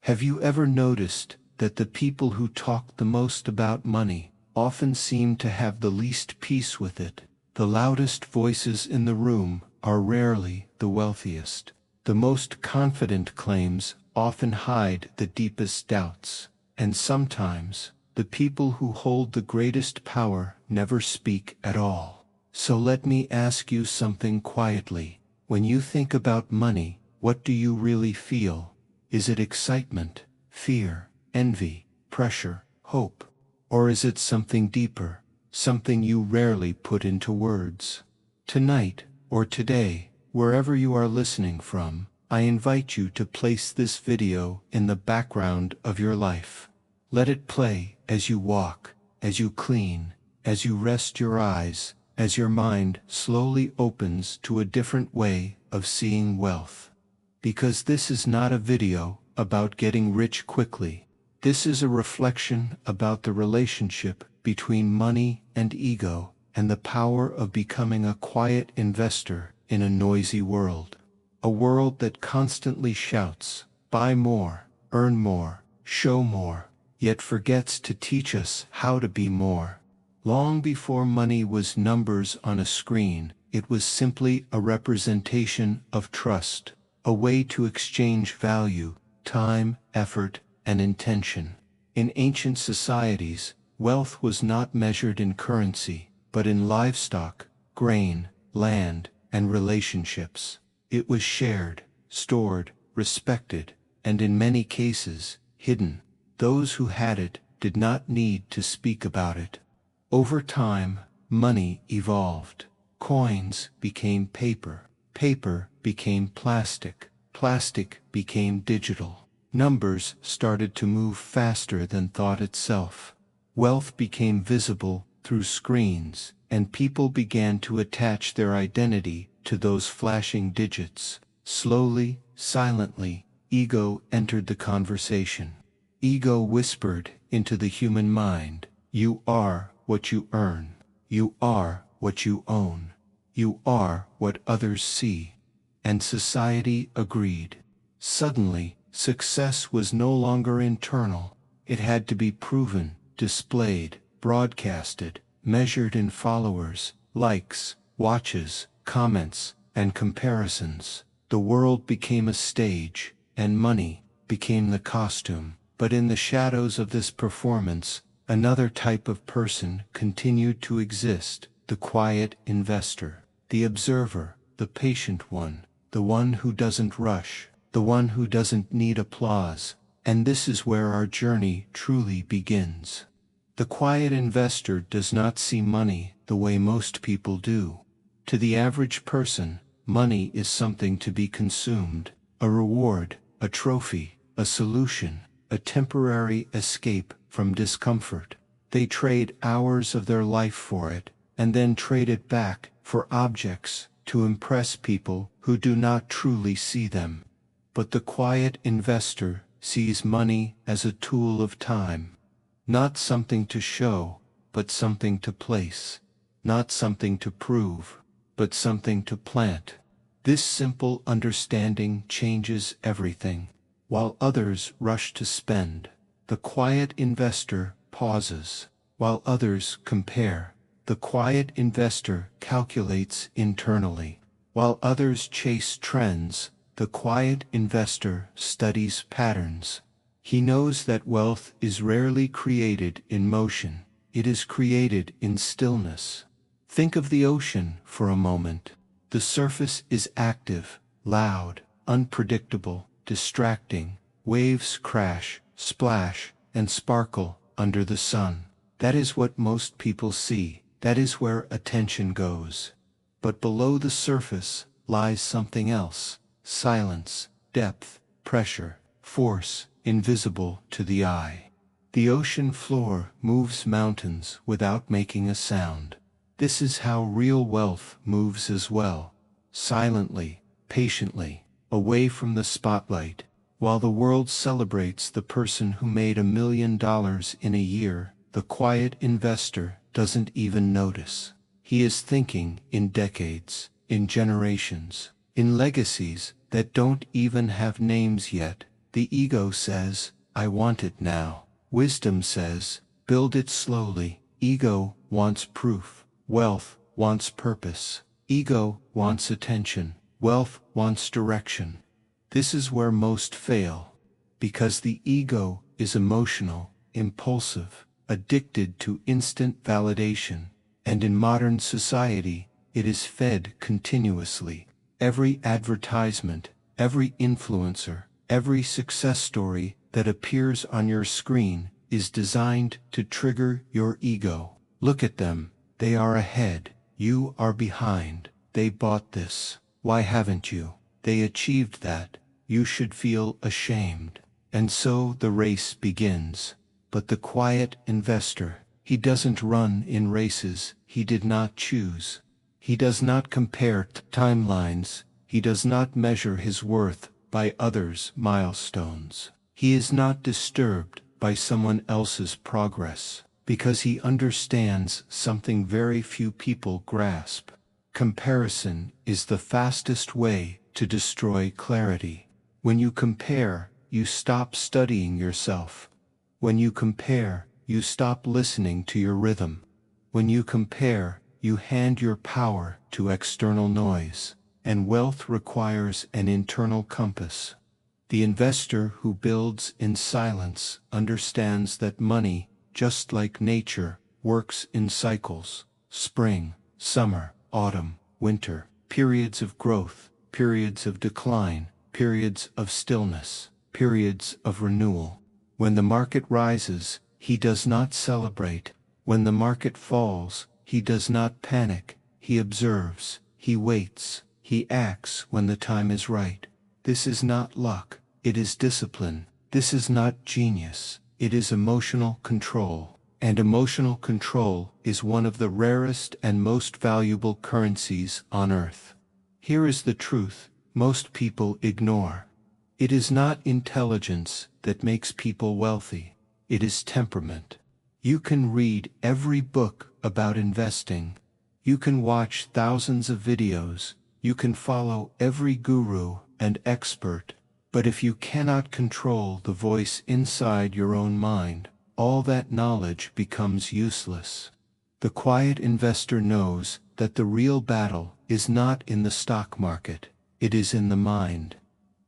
Have you ever noticed that the people who talk the most about money often seem to have the least peace with it? The loudest voices in the room are rarely the wealthiest. The most confident claims often hide the deepest doubts. And sometimes, the people who hold the greatest power never speak at all. So let me ask you something quietly. When you think about money, what do you really feel? Is it excitement, fear, envy, pressure, hope? Or is it something deeper, something you rarely put into words? Tonight, or today, wherever you are listening from, I invite you to place this video in the background of your life. Let it play as you walk, as you clean, as you rest your eyes, as your mind slowly opens to a different way of seeing wealth. Because this is not a video about getting rich quickly. This is a reflection about the relationship between money and ego, and the power of becoming a quiet investor in a noisy world. A world that constantly shouts, buy more, earn more, show more, yet forgets to teach us how to be more. Long before money was numbers on a screen, it was simply a representation of trust, a way to exchange value, time, effort, and intention. In ancient societies, wealth was not measured in currency, but in livestock, grain, land, and relationships. It was shared, stored, respected, and in many cases, hidden. Those who had it did not need to speak about it. Over time, money evolved. Coins became paper. Paper became plastic. Plastic became digital. Numbers started to move faster than thought itself. Wealth became visible through screens, and people began to attach their identity to those flashing digits. Slowly, silently, ego entered the conversation. Ego whispered into the human mind, "You are what you earn. You are what you own. You are what others see." And society agreed. Suddenly, success was no longer internal. It had to be proven, displayed, broadcasted, measured in followers, likes, watches, comments, and comparisons. The world became a stage, and money became the costume. But in the shadows of this performance, another type of person continued to exist, the quiet investor, the observer, the patient one, the one who doesn't rush, the one who doesn't need applause. And this is where our journey truly begins. The quiet investor does not see money the way most people do. To the average person, money is something to be consumed, a reward, a trophy, a solution, a temporary escape from discomfort. They trade hours of their life for it, and then trade it back for objects to impress people who do not truly see them. But the quiet investor sees money as a tool of time. Not something to show, but something to place. Not something to prove, but something to plant. This simple understanding changes everything. While others rush to spend, the quiet investor pauses. While others compare, the quiet investor calculates internally. While others chase trends, the quiet investor studies patterns. He knows that wealth is rarely created in motion. It is created in stillness. Think of the ocean for a moment. The surface is active, loud, unpredictable, distracting. Waves crash, splash, and sparkle under the sun. That is what most people see. That is where attention goes. But below the surface lies something else. Silence, depth, pressure, force, invisible to the eye. The ocean floor moves mountains without making a sound. This is how real wealth moves as well. Silently, patiently, away from the spotlight. While the world celebrates the person who made $1 million in a year, the quiet investor doesn't even notice. He is thinking in decades, in generations, in legacies that don't even have names yet. The ego says, I want it now. Wisdom says, build it slowly. Ego wants proof. Wealth wants purpose. Ego wants attention. Wealth wants direction. This is where most fail, because the ego is emotional, impulsive, addicted to instant validation, and in modern society, it is fed continuously. Every advertisement, every influencer, every success story that appears on your screen is designed to trigger your ego. Look at them. They are ahead. You are behind. They bought this. Why haven't you? They achieved that. You should feel ashamed. And so the race begins. But the quiet investor, he doesn't run in races he did not choose. He does not compare timelines. He does not measure his worth by others' milestones. He is not disturbed by someone else's progress, because he understands something very few people grasp. Comparison is the fastest way to destroy clarity. When you compare, you stop studying yourself. When you compare, you stop listening to your rhythm. When you compare, you hand your power to external noise. And wealth requires an internal compass. The investor who builds in silence understands that money, just like nature, works in cycles: spring, summer, autumn, winter, periods of growth, periods of decline, periods of stillness, periods of renewal. When the market rises, he does not celebrate. When the market falls, he does not panic. He observes, he waits, he acts when the time is right. This is not luck, it is discipline. This is not genius, it is emotional control. And emotional control is one of the rarest and most valuable currencies on earth. Here is the truth most people ignore. It is not intelligence that makes people wealthy. It is temperament. You can read every book about investing. You can watch thousands of videos. You can follow every guru and expert. But if you cannot control the voice inside your own mind, all that knowledge becomes useless. The quiet investor knows that the real battle is not in the stock market. It is in the mind.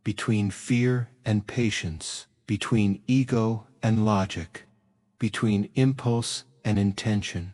Between fear and patience, between ego and logic, between impulse and intention.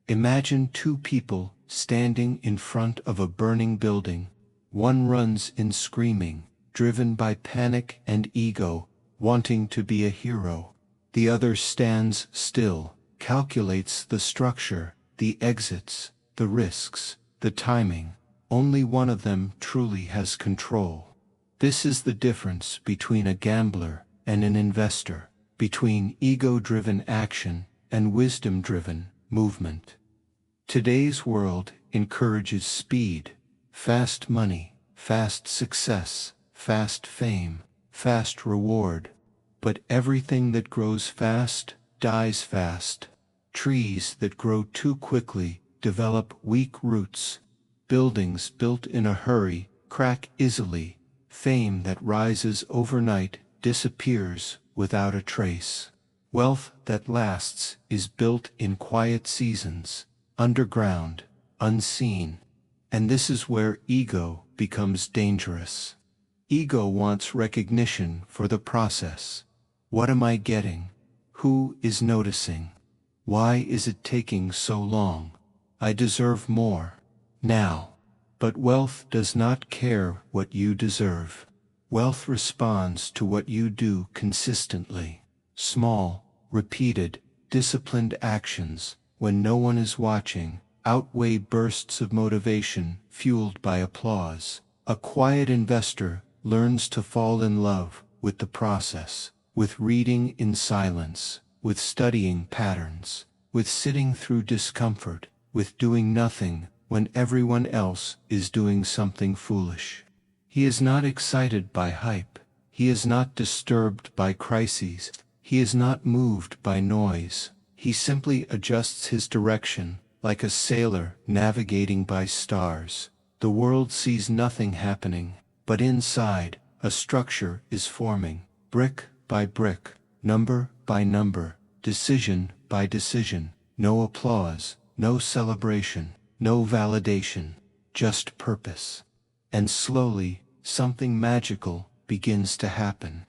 Imagine two people standing in front of a burning building. One runs in screaming, driven by panic and ego, wanting to be a hero. The other stands still, calculates the structure, the exits, the risks, the timing. Only one of them truly has control. This is the difference between a gambler and an investor, between ego-driven action and wisdom-driven movement. Today's world encourages speed, fast money, fast success, fast fame, fast reward. But everything that grows fast dies fast. Trees that grow too quickly develop weak roots. Buildings built in a hurry crack easily. Fame that rises overnight disappears without a trace. Wealth that lasts is built in quiet seasons, underground, unseen. And this is where ego becomes dangerous. Ego wants recognition for the process. What am I getting? Who is noticing? Why is it taking so long? I deserve more. Now. But wealth does not care what you deserve. Wealth responds to what you do consistently. Small, repeated, disciplined actions, when no one is watching, outweigh bursts of motivation fueled by applause. A quiet investor learns to fall in love with the process, with reading in silence, with studying patterns, with sitting through discomfort, with doing nothing when everyone else is doing something foolish. He is not excited by hype. He is not disturbed by crises. He is not moved by noise. He simply adjusts his direction, like a sailor navigating by stars. The world sees nothing happening, but inside, a structure is forming. brick by brick, number by number, decision by decision, no applause, no celebration, no validation, just purpose. And slowly, something magical begins to happen.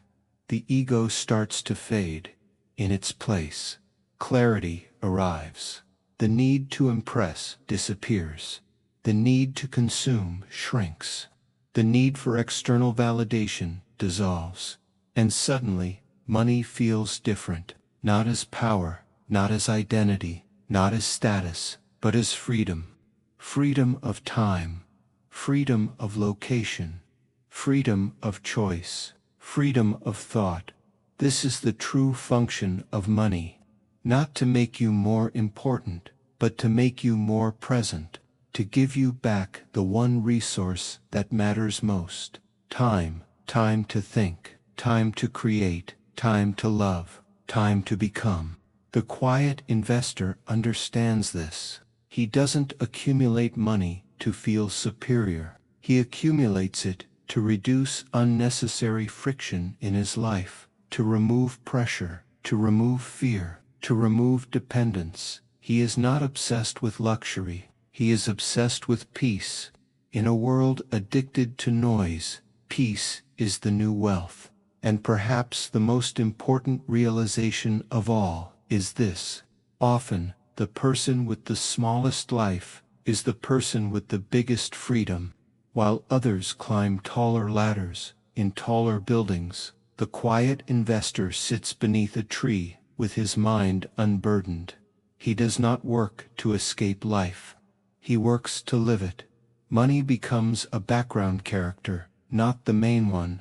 The ego starts to fade. In its place, clarity arrives. The need to impress disappears. The need to consume shrinks. The need for external validation dissolves. And suddenly, money feels different, not as power, not as identity, not as status, but as freedom. Freedom of time, freedom of location, freedom of choice, freedom of thought. This is the true function of money. Not to make you more important, but to make you more present, to give you back the one resource that matters most. Time, time to think, time to create, time to love, time to become. The quiet investor understands this. He doesn't accumulate money to feel superior. He accumulates it to reduce unnecessary friction in his life, to remove pressure, to remove fear, to remove dependence. He is not obsessed with luxury. He is obsessed with peace. In a world addicted to noise, peace is the new wealth. And perhaps the most important realization of all is this: often, the person with the smallest life is the person with the biggest freedom. While others climb taller ladders, in taller buildings, the quiet investor sits beneath a tree, with his mind unburdened. He does not work to escape life. He works to live it. Money becomes a background character, not the main one.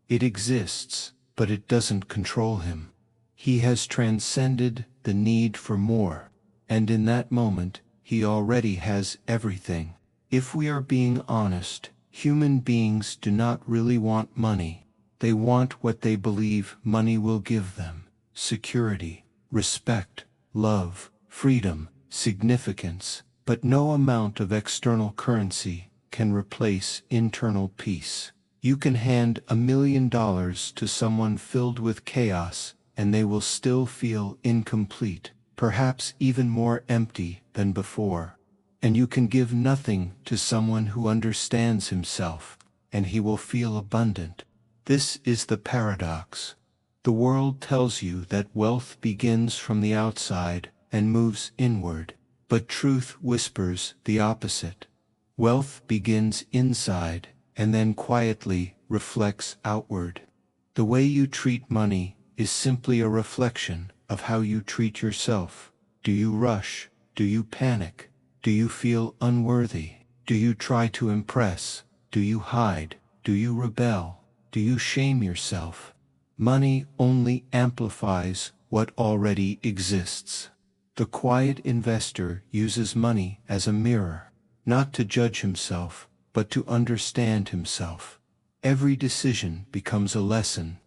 It exists, but it doesn't control him. He has transcended the need for more, and in that moment, he already has everything. If we are being honest, human beings do not really want money. They want what they believe money will give them: security, respect, love, freedom, significance. But no amount of external currency can replace internal peace. You can hand $1 million to someone filled with chaos, and they will still feel incomplete, perhaps even more empty than before. And you can give nothing to someone who understands himself, and he will feel abundant. This is the paradox. The world tells you that wealth begins from the outside and moves inward, but truth whispers the opposite. Wealth begins inside, and then quietly reflects outward. The way you treat money is simply a reflection of how you treat yourself. Do you rush? Do you panic? Do you feel unworthy? Do you try to impress? Do you hide? Do you rebel? Do you shame yourself? Money only amplifies what already exists. The quiet investor uses money as a mirror, not to judge himself, but to understand himself. Every decision becomes a lesson.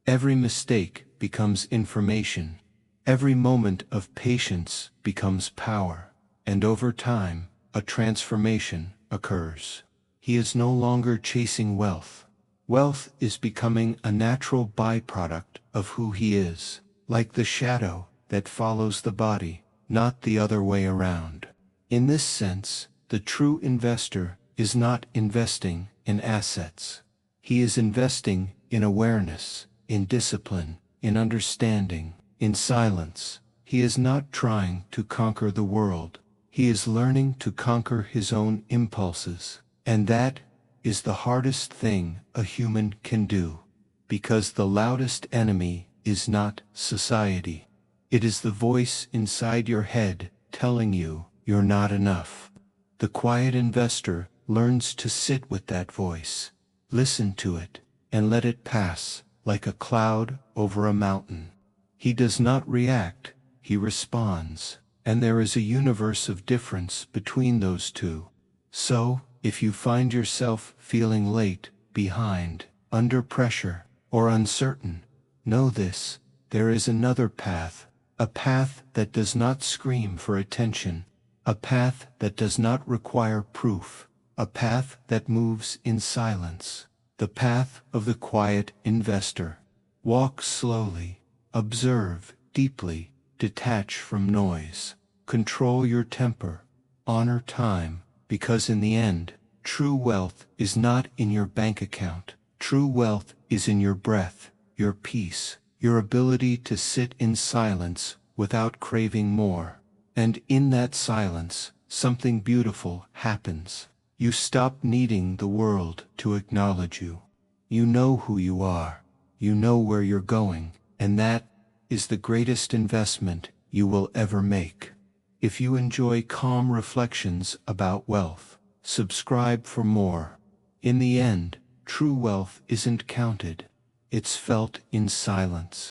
Every mistake becomes information. Every moment of patience becomes power. And over time, a transformation occurs. He is no longer chasing wealth. Wealth is becoming a natural byproduct of who he is, like the shadow that follows the body, not the other way around. In this sense, the true investor is not investing in assets. He is investing in awareness, in discipline, in understanding, in silence. He is not trying to conquer the world. He is learning to conquer his own impulses. And that is the hardest thing a human can do, because the loudest enemy is not society. It is the voice inside your head telling you you're not enough. The quiet investor learns to sit with that voice, listen to it, and let it pass like a cloud over a mountain. He does not react, he responds, and there is a universe of difference between those two. So, if you find yourself feeling late, behind, under pressure, or uncertain, know this: there is another path, a path that does not scream for attention, a path that does not require proof, a path that moves in silence, the path of the quiet investor. Walk slowly, observe deeply, detach from noise. Control your temper, honor time, because in the end, true wealth is not in your bank account. True wealth is in your breath, your peace, your ability to sit in silence without craving more. And in that silence, something beautiful happens. You stop needing the world to acknowledge you. You know who you are, you know where you're going, and that is the greatest investment you will ever make. If you enjoy calm reflections about wealth, subscribe for more. In the end, true wealth isn't counted, it's felt in silence.